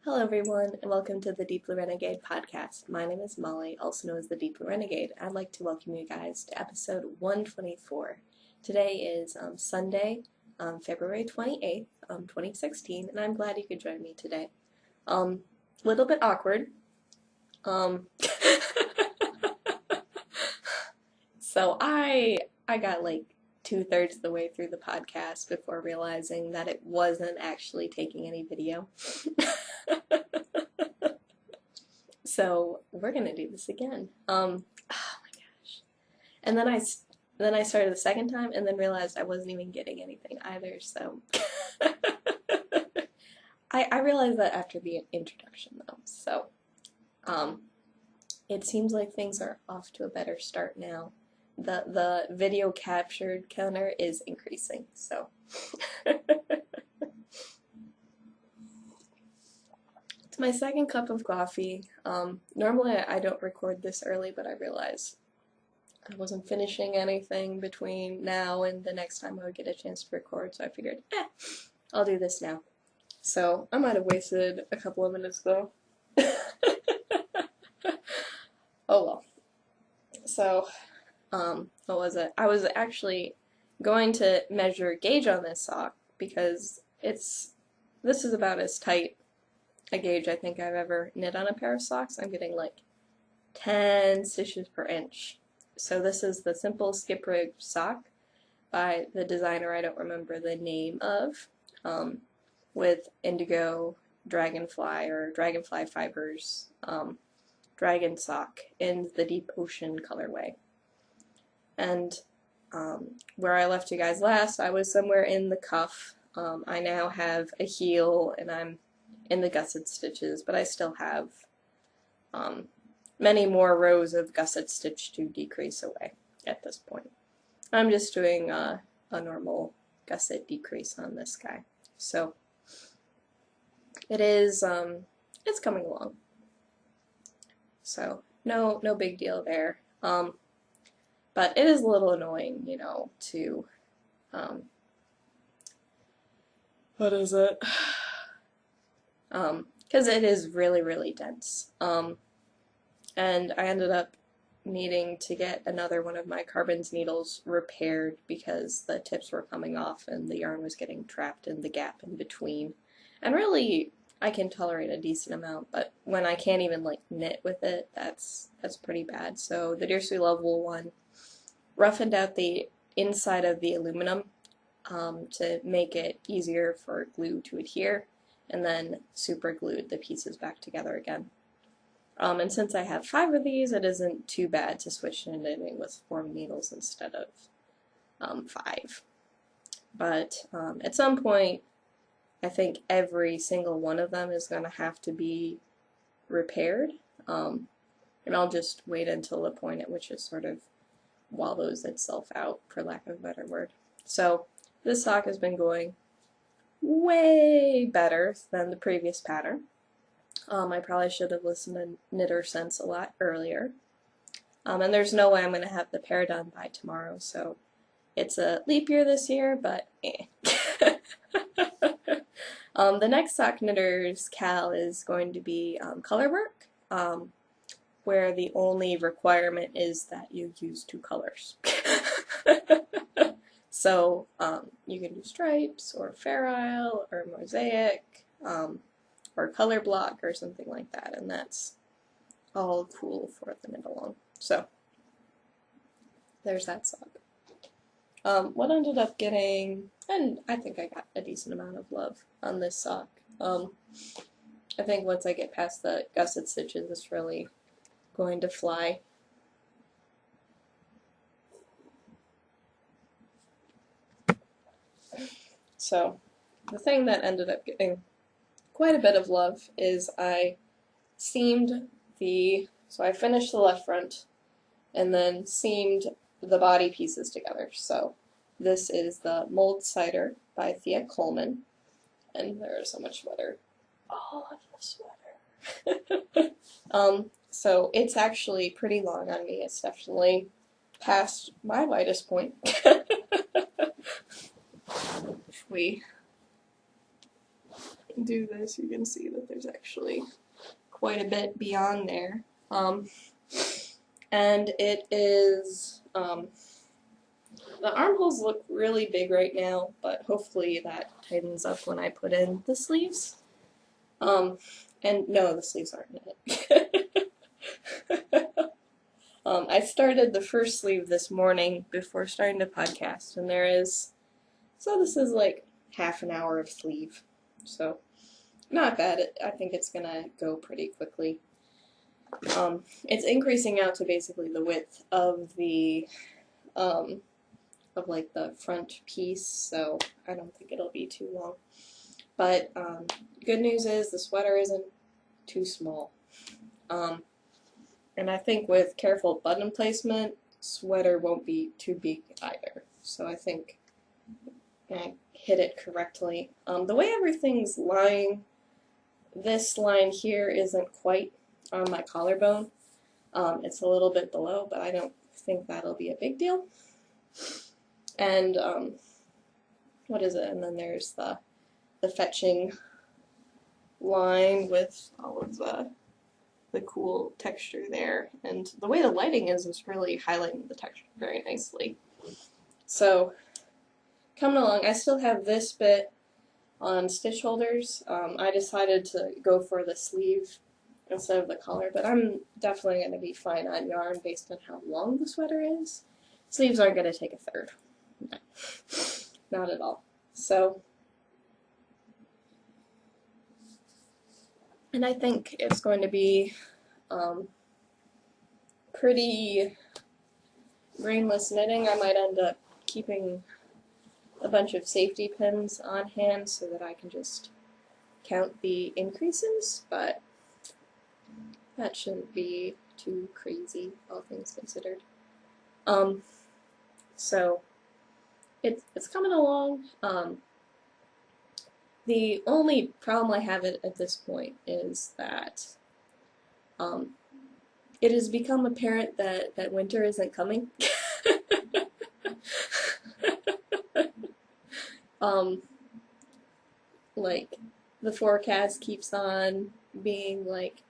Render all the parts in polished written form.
Hello everyone, and welcome to the Deep Blue Renegade podcast. My name is Molly, also known as the Deep Blue Renegade. I'd like to welcome you guys to episode 124. Today is Sunday, February 28th, 2016, and I'm glad you could join me today. Little bit awkward. So I got like 2/3 of the way through the podcast before realizing that it wasn't actually taking any video. So we're gonna do this again. Oh my gosh! And then I started the second time, and then realized I wasn't even getting anything either. So I realized that after the introduction though. So it seems like things are off to a better start now. The video captured counter is increasing. So. It's my second cup of coffee. Normally I don't record this early, but I realized I wasn't finishing anything between now and the next time I would get a chance to record, so I figured, I'll do this now. So I might have wasted a couple of minutes though. Oh well. So, what was it? I was actually going to measure gauge on this sock because this is about as tight a gauge I think I've ever knit on a pair of socks. I'm getting like 10 stitches per inch. So this is the Simple Skip Rig sock by the designer I don't remember the name of, with indigo dragonfly or dragonfly fibers dragon sock in the deep ocean colorway. And where I left you guys last, I was somewhere in the cuff. I now have a heel and I'm in the gusset stitches, but I still have many more rows of gusset stitch to decrease away at this point. I'm just doing a normal gusset decrease on this guy. So it is, it's coming along. So no big deal there. But it is a little annoying, you know, to, what is it? Because it is really dense. And I ended up needing to get another one of my carbons needles repaired because the tips were coming off and the yarn was getting trapped in the gap in between. And really, I can tolerate a decent amount, but when I can't even like knit with it, that's pretty bad. So the Dear Sweet Love wool one roughened out the inside of the aluminum to make it easier for glue to adhere, and then super glued the pieces back together again. And since I have 5 of these, it isn't too bad to switch to knitting with 4 needles instead of 5. But at some point, I think every single one of them is going to have to be repaired, and I'll just wait until the point at which it sort of wallows itself out, for lack of a better word. So this sock has been going way better than the previous pattern. I probably should have listened to Knitter Sense a lot earlier. And there's no way I'm going to have the pair done by tomorrow, so it's a leap year this year, but eh. The next Sock Knitters Cal is going to be color work, where the only requirement is that you use 2 colors. So you can do stripes or fair isle or mosaic or color block or something like that, and that's all cool for the knit along. So there's that sock. What ended up getting, and I think I got a decent amount of love on this sock. I think once I get past the gusset stitches, it's really going to fly. So the thing that ended up getting quite a bit of love is I seamed so I finished the left front and then seamed the body pieces together. So this is the Mold Cider by Thea Coleman, and there is so much sweater. Oh, I love sweater. So it's actually pretty long on me. It's definitely past my lightest point. If we do this, you can see that there's actually quite a bit beyond there. And it is, the armholes look really big right now, but hopefully that tightens up when I put in the sleeves. And no, the sleeves aren't in it. I started the first sleeve this morning before starting the podcast, and so this is like half an hour of sleeve. So, not bad. I think it's gonna go pretty quickly. It's increasing out to basically the width of the, of like the front piece, so I don't think it'll be too long. But, good news is the sweater isn't too small. And I think with careful button placement, sweater won't be too big either. So I think I hit it correctly. The way everything's lying, this line here isn't quite on my collarbone. It's a little bit below, but I don't think that'll be a big deal. And, what is it? And then there's the fetching line with all of the cool texture there, and the way the lighting is really highlighting the texture very nicely. So, coming along, I still have this bit on stitch holders. I decided to go for the sleeve instead of the collar, but I'm definitely going to be fine on yarn based on how long the sweater is. Sleeves aren't going to take a third. No. Not at all. So, and I think it's going to be pretty brainless knitting. I might end up keeping a bunch of safety pins on hand so that I can just count the increases, but that shouldn't be too crazy, all things considered. So it's coming along. The only problem I have at this point is that it has become apparent that winter isn't coming. Like, the forecast keeps on being like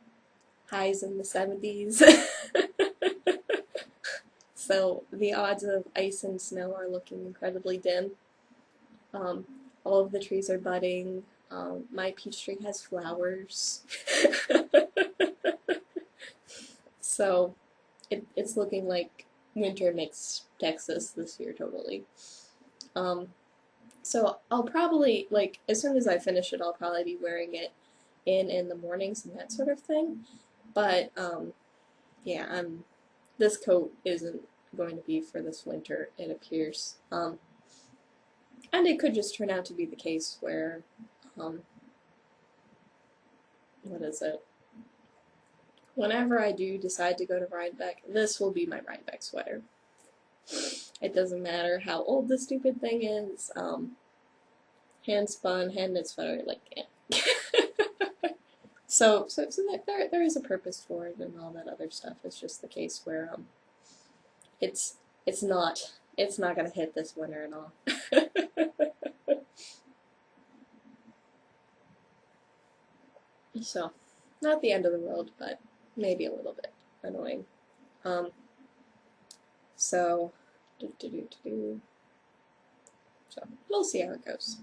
highs in the 70s. So the odds of ice and snow are looking incredibly dim. All of the trees are budding. My peach tree has flowers. So it's looking like winter makes Texas this year totally. So I'll probably, like, as soon as I finish it, I'll probably be wearing it in the mornings and that sort of thing. But, yeah, this coat isn't going to be for this winter, it appears. And it could just turn out to be the case where, what is it? Whenever I do decide to go to Rhinebeck, this will be my Rhinebeck sweater. It doesn't matter how old the stupid thing is. Hand spun, hand knit sweater, like, yeah. So there is a purpose for it and all that other stuff. It's just the case where it's not gonna hit this winter at all. So, not the end of the world, but maybe a little bit annoying. So we'll see how it goes.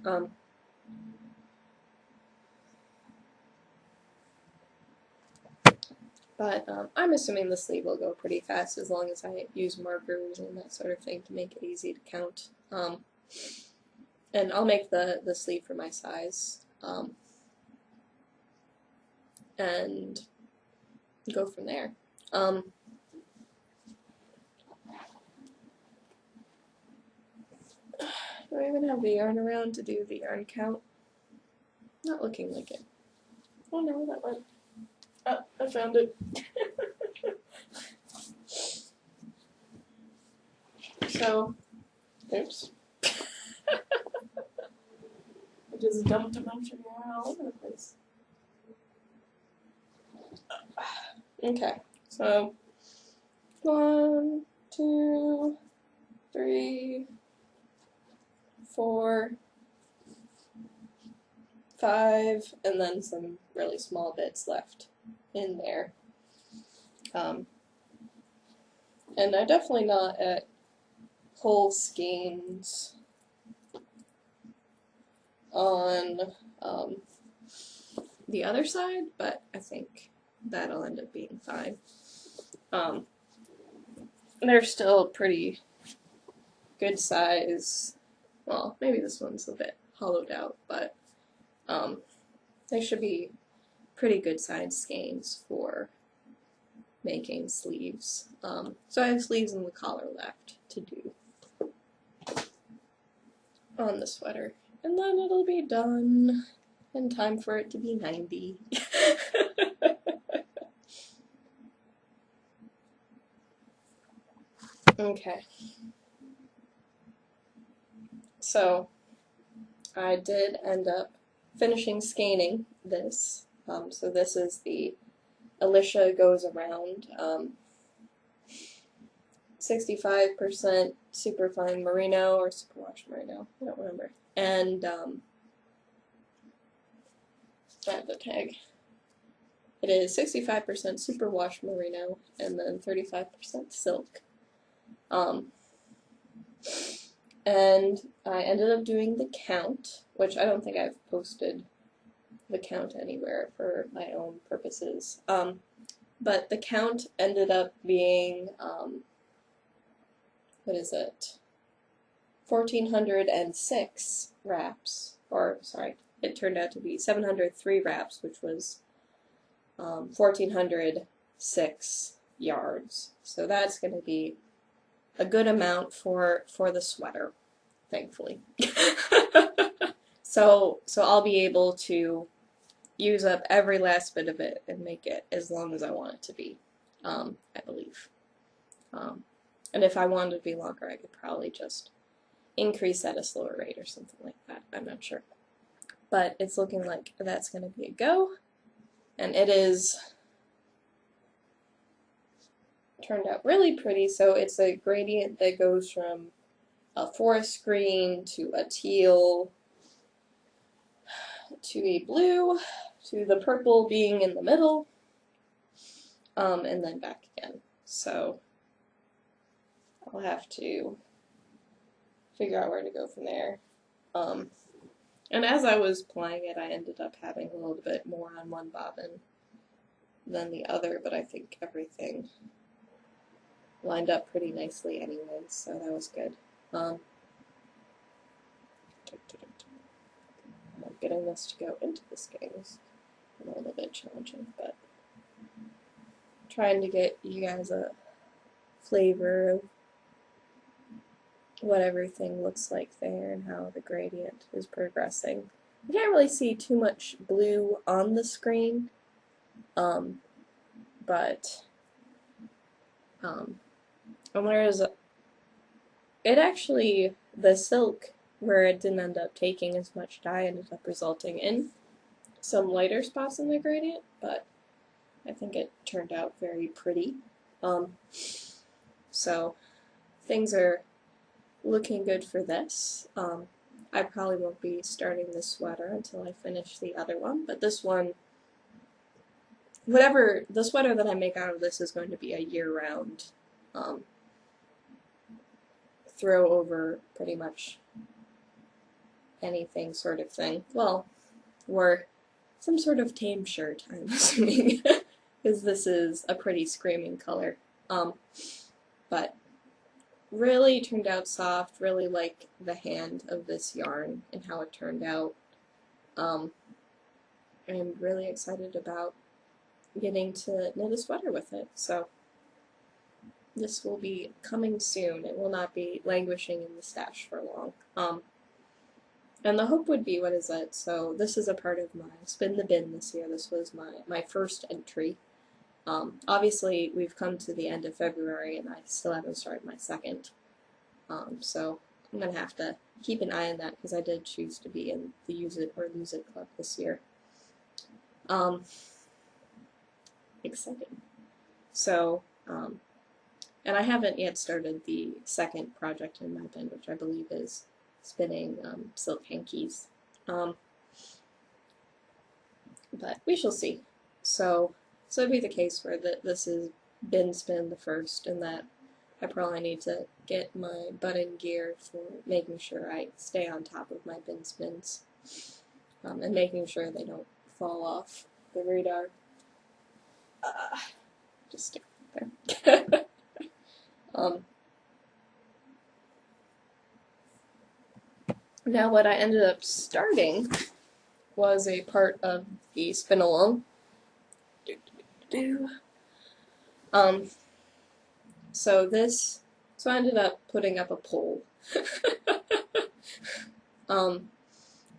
But I'm assuming the sleeve will go pretty fast as long as I use markers and that sort of thing to make it easy to count. And I'll make the sleeve for my size. And go from there. Do I even have the yarn around to do the yarn count? Not looking like it. Oh no, that went. Oh, I found it. So, oops. I just dumped a bunch of yarn all over the place. Okay, so 1, 2, 3, 4, 5, and then some really small bits left in there. And I'm definitely not at whole skeins on the other side, but I think that'll end up being fine. They're still pretty good size. Well, maybe this one's a bit hollowed out, but they should be pretty good size skeins for making sleeves. So I have sleeves and the collar left to do on the sweater. And then it'll be done in time for it to be 90. Okay. So I did end up finishing scanning this. So this is the Alicia Goes Around 65% superfine merino or superwash merino, I don't remember. And I have the tag. It is 65% superwash merino and then 35% silk. And I ended up doing the count, which I don't think I've posted the count anywhere for my own purposes. But the count ended up being, what is it? 1,406 wraps, or sorry, it turned out to be 703 wraps, which was 1,406 yards. So that's going to be a good amount for the sweater, thankfully. So I'll be able to use up every last bit of it and make it as long as I want it to be, I believe. And if I wanted it to be longer, I could probably just increase at a slower rate or something like that. I'm not sure. But it's looking like that's going to be a go. And it is turned out really pretty. So it's a gradient that goes from a forest green to a teal to a blue to the purple being in the middle, and then back again. So I'll have to figure out where to go from there. And as I was playing it, I ended up having a little bit more on one bobbin than the other, but I think everything lined up pretty nicely anyways, so that was good. Getting this to go into the skein is a little bit challenging, but trying to get you guys a flavor of what everything looks like there and how the gradient is progressing. You can't really see too much blue on the screen, but whereas it actually, the silk, where it didn't end up taking as much dye, ended up resulting in some lighter spots in the gradient, but I think it turned out very pretty. So things are looking good for this. I probably won't be starting this sweater until I finish the other one, but this one, whatever, the sweater that I make out of this is going to be a year-round throw over pretty much anything sort of thing. Well, or some sort of tame shirt, I'm assuming, because this is a pretty screaming color. But really turned out soft, really like the hand of this yarn and how it turned out. I'm really excited about getting to knit a sweater with it, so this will be coming soon. It will not be languishing in the stash for long. And the hope would be, what is it? So this is a part of my Spin the Bin this year. This was my first entry. Obviously, we've come to the end of February, and I still haven't started my second. So I'm going to have to keep an eye on that, because I did choose to be in the Use It or Lose It club this year. Exciting. So, and I haven't yet started the second project in my bin, which I believe is spinning silk hankies. but we shall see. So it'd be the case where this is bin spin the first, and that I probably need to get my butt in gear for making sure I stay on top of my bin spins, and making sure they don't fall off the radar. Just stick there. Now what I ended up starting was a part of the spin along. So I ended up putting up a pole.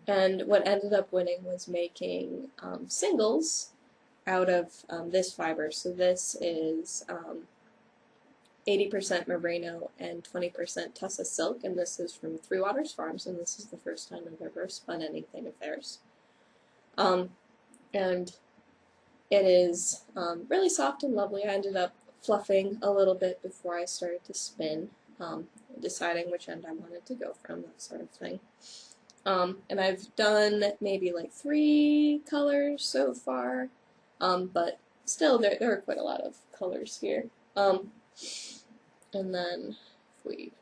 And what ended up winning was making singles out of this fiber. So this is 80% merino and 20% tussa silk, and this is from Three Waters Farms, and this is the first time I've ever spun anything of theirs. And it is really soft and lovely. I ended up fluffing a little bit before I started to spin, deciding which end I wanted to go from, that sort of thing. And I've done maybe like 3 colors so far, but still there are quite a lot of colors here. And then if we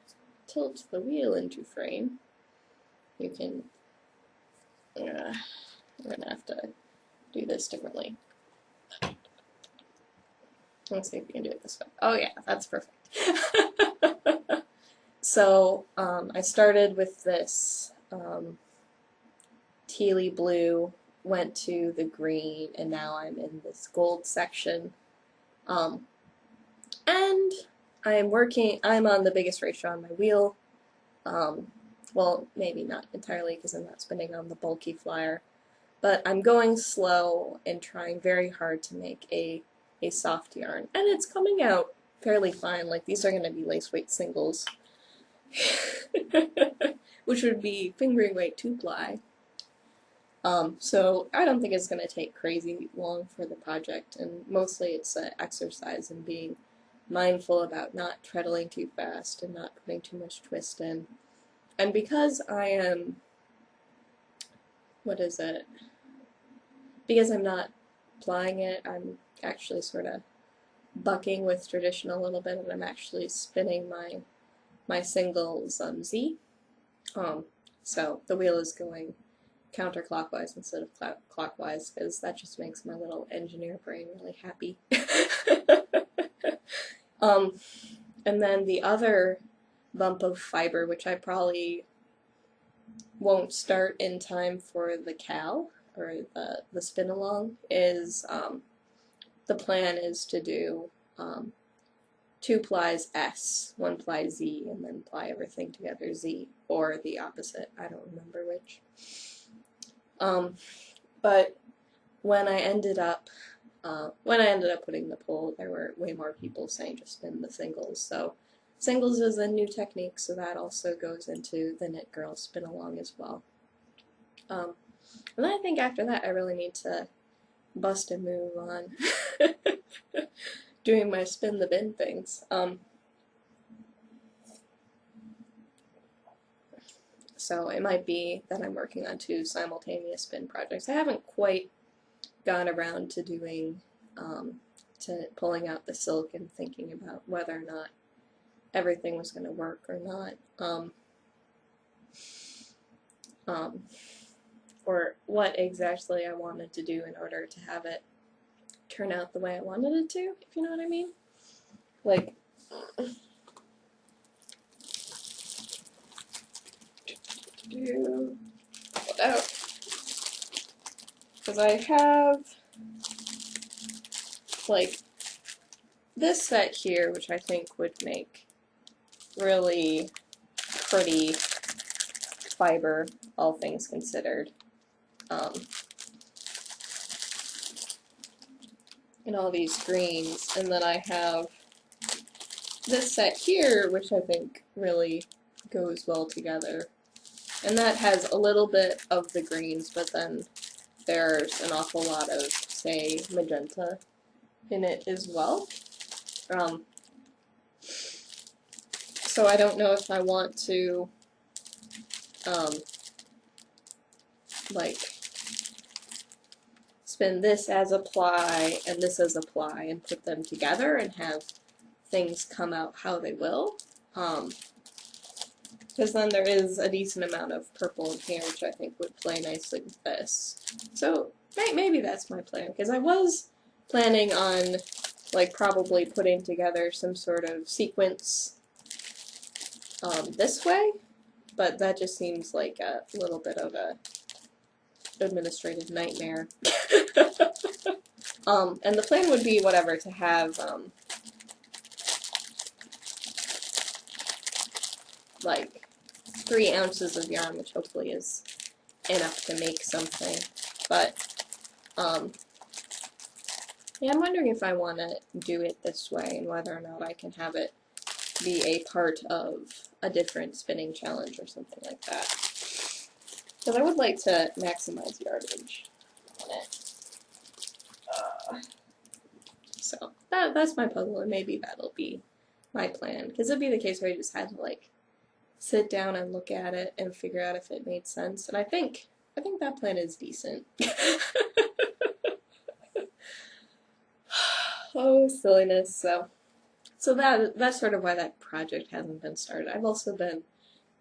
tilt the wheel into frame, you can, we're going to have to do this differently. Let's see if we can do it this way. Oh yeah, that's perfect. So I started with this tealy blue, went to the green, and now I'm in this gold section. And I'm on the biggest ratio on my wheel. Well, maybe not entirely because I'm not spinning on the bulky flyer, but I'm going slow and trying very hard to make a soft yarn, and it's coming out fairly fine. Like, these are going to be lace weight singles, which would be fingering weight 2-ply. So I don't think it's going to take crazy long for the project, and mostly it's an exercise in being mindful about not treadling too fast and not putting too much twist in. And because I am, because I'm not plying it, I'm actually sort of bucking with tradition a little bit, and I'm actually spinning my singles Z. So the wheel is going counterclockwise instead of clockwise, because that just makes my little engineer brain really happy. And then the other bump of fiber, which I probably won't start in time for the cal, or the spin along, is the plan is to do 2 plies S, 1 ply Z, and then ply everything together Z, or the opposite, I don't remember which. But when I ended up putting the pole, there were way more people saying just spin the singles. So singles is a new technique, so that also goes into the Knit Girl spin along as well. And then I think after that I really need to bust a move on doing my spin the bin things. So it might be that I'm working on 2 simultaneous spin projects. I haven't quite gone around to doing, to pulling out the silk and thinking about whether or not everything was going to work or not, or what exactly I wanted to do in order to have it turn out the way I wanted it to, if you know what I mean. Like, because I have like this set here, which I think would make really pretty fiber, all things considered. And all these greens, and then I have this set here, which I think really goes well together. And that has a little bit of the greens, but then there's an awful lot of, say, magenta in it as well. So I don't know if I want to, like, spin this as apply and this as apply and put them together and have things come out how they will. Because then there is a decent amount of purple in here, which I think would play nicely with this. So maybe that's my plan, because I was planning on like probably putting together some sort of sequence this way, but that just seems like a little bit of a administrative nightmare. And the plan would be whatever, to have like 3 ounces of yarn, which hopefully is enough to make something. But yeah, I'm wondering if I want to do it this way and whether or not I can have it be a part of a different spinning challenge or something like that. Because I would like to maximize yardage on it. So that's my puzzle, and maybe that'll be my plan. Because it'd be the case where I just had to like sit down and look at it and figure out if it made sense. And I think that plan is decent. Oh, silliness. So that's sort of why that project hasn't been started. I've also been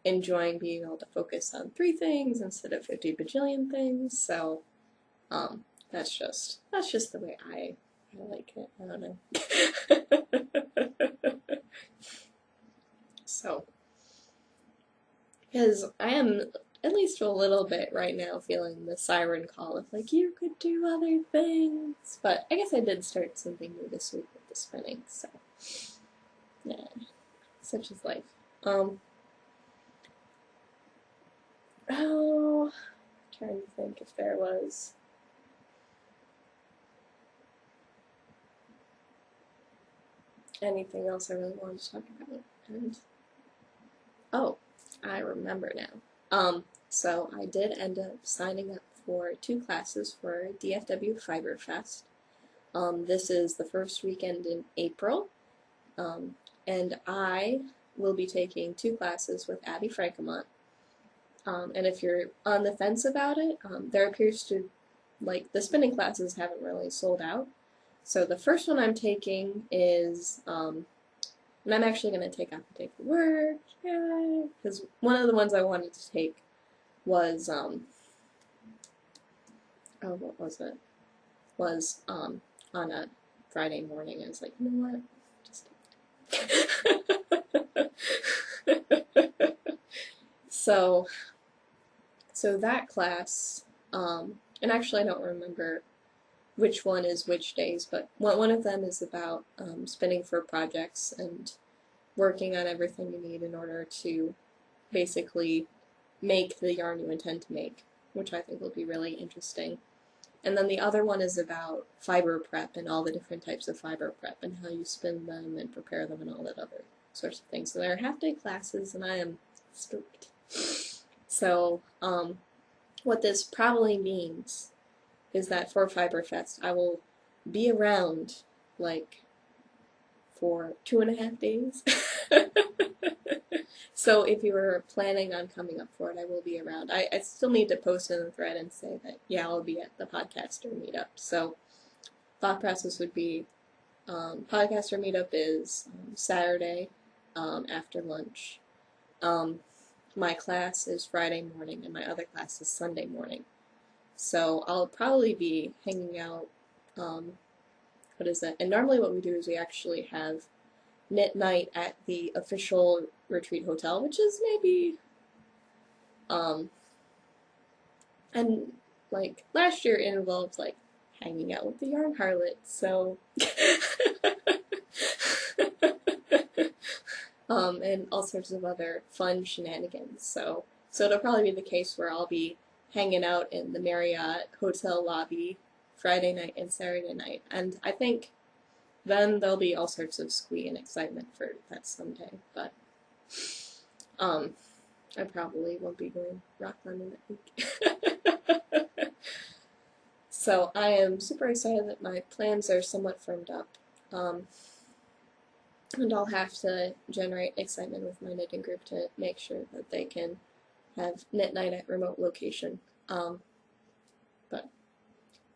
enjoying being able to focus on 3 things instead of 50 bajillion things. So that's just the way I like it. I don't know. So, because I am at least a little bit right now feeling the siren call of like, you could do other things. But I guess I did start something new this week with the spinning, so yeah, such is life. Oh, trying to think if there was anything else I really wanted to talk about. And oh, I remember now. So I did end up signing up for 2 classes for DFW Fiber Fest. This is the first weekend in April, and I will be taking 2 classes with Abby Francomont. And if you're on the fence about it, there appears to, like, the spinning classes haven't really sold out. So the first one I'm taking is, and I'm actually going to take off the day for work, yay, because one of the ones I wanted to take was, oh, what was it? Was, on a Friday morning. I was like, you know what? Just So that class, and actually I don't remember which one is which days, but one of them is about spinning for projects and working on everything you need in order to basically make the yarn you intend to make, which I think will be really interesting. And then the other one is about fiber prep and all the different types of fiber prep and how you spin them and prepare them and all that other sorts of things. So they're half-day classes, and I am stoked. So, what this probably means is that for Fiberfest, I will be around, like, for 2.5 days. So if you were planning on coming up for it, I will be around. I still need to post in the thread and say that, yeah, I'll be at the podcaster meetup. So thought process would be, podcaster meetup is Saturday after lunch. My class is Friday morning, and my other class is Sunday morning. So I'll probably be hanging out, what is that? And normally what we do is we actually have knit night at the official retreat hotel, which is maybe, and like last year it involved like hanging out with the yarn harlot, so and all sorts of other fun shenanigans. So it'll probably be the case where I'll be hanging out in the Marriott hotel lobby Friday night and Saturday night, and I think then there'll be all sorts of squee and excitement for that someday, but I probably won't be going rock climbing that week. So I am super excited that my plans are somewhat firmed up, and I'll have to generate excitement with my knitting group to make sure that they can have knit night at remote location, but I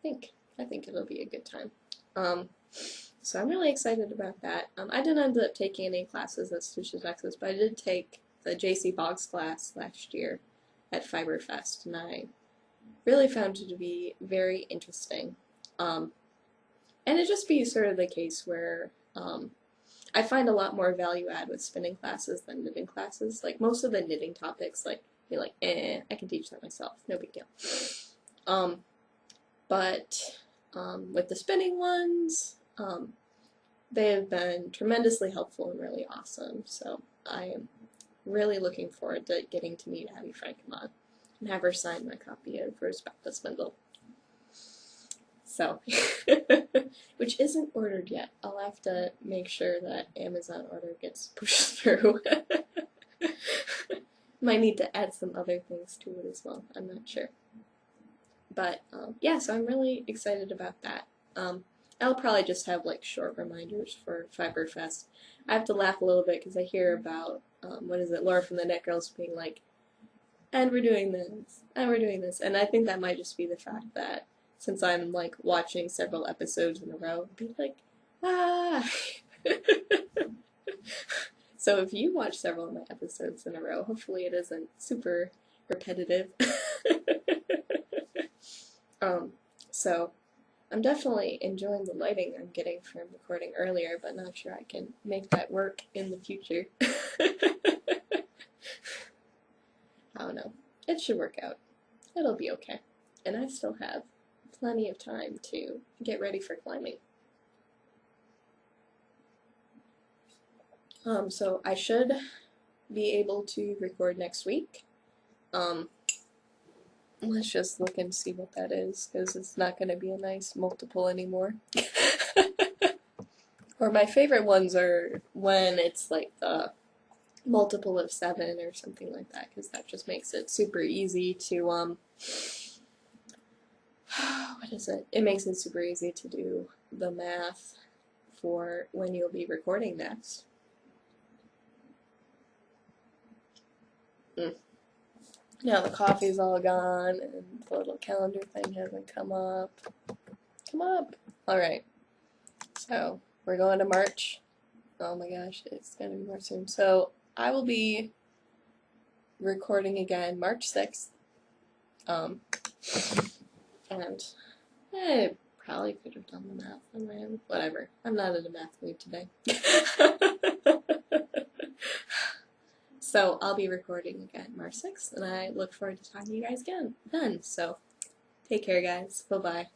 think I think it'll be a good time. So I'm really excited about that. I didn't end up taking any classes at Stitches Texas, but I did take the JC Boggs class last year at Fiberfest, and I really found it to be very interesting. And it just be sort of the case where I find a lot more value add with spinning classes than knitting classes. Like most of the knitting topics, like you're like, I can teach that myself, no big deal. But with the spinning ones, they have been tremendously helpful and really awesome. So I am really looking forward to getting to meet Abby Frankemont and have her sign my copy of Respect the Spindle. So, which isn't ordered yet. I'll have to make sure that Amazon order gets pushed through. Might need to add some other things to it as well. I'm not sure. But, yeah, so I'm really excited about that. I'll probably just have, like, short reminders for Fiberfest. I have to laugh a little bit because I hear about, Laura from the Knit Girls being like, and we're doing this, and we're doing this. And I think that might just be the fact that since I'm, like, watching several episodes in a row, be like, ah! So if you watch several of my episodes in a row, hopefully it isn't super repetitive. So I'm definitely enjoying the lighting I'm getting from recording earlier, but not sure I can make that work in the future. I don't know. It should work out. It'll be okay. And I still have plenty of time to get ready for climbing. So I should be able to record next week. Let's just look and see what that is, because it's not going to be a nice multiple anymore. Or my favorite ones are when it's like the multiple of 7 or something like that, because that just makes it super easy to, what is it? It makes it super easy to do the math for when you'll be recording next. Now the coffee's all gone, and the little calendar thing hasn't come up. Come up! Alright. So, we're going to March. Oh my gosh, it's gonna be more soon. So, I will be recording again March 6th. And I probably could have done the math on my own. Whatever. I'm not in a math mood today. So I'll be recording again March 6th, and I look forward to talking to you guys again then. So take care, guys. Bye-bye.